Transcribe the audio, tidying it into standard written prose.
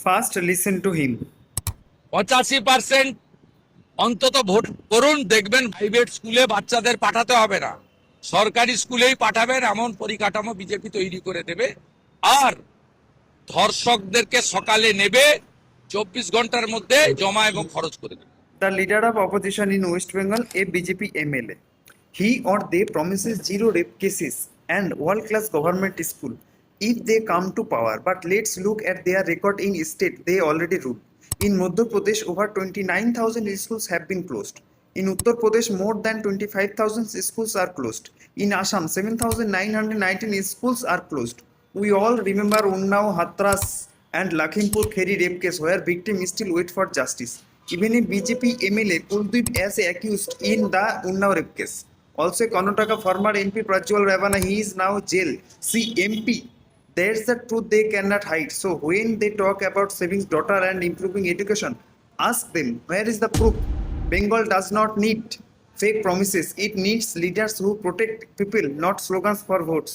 First, listen to him. 85% অন্তত vote করুন, দেখবেন প্রাইভেট স্কুলে বাচ্চাদের পাঠাতে হবে না, সরকারি স্কুলেই পাঠাবেন, এমন পরিকাঠামো বিজেপি তৈরি করে দেবে। আর ধর্ষকদেরকে সকালে নেবে, 24 ঘন্টার মধ্যে জমা এবং খরচ করে দেবে। The leader of opposition in West Bengal, a BJP MLA. He or they promises zero rape cases and world-class government school if they come to power. But let's look at their record in state they already rule. In Madhya Pradesh, over 29,000 schools have been closed. In Uttar Pradesh, more than 25,000 schools are closed. In Assam, 7,919 schools are closed. We all remember Unnao, Hathras, and Lakhimpur Kheri rape case where victims still wait for justice. Even a BJP MLA Kuldeep as accused in the Unnao rape case. Also, Karnataka former MP Prajwal Ravana, he is now jail. See MP. That's the truth they cannot hide. So when they talk about saving daughter and improving education, ask them where is the proof? Bengal does not need fake promises. It needs leaders who protect people, not slogans for votes.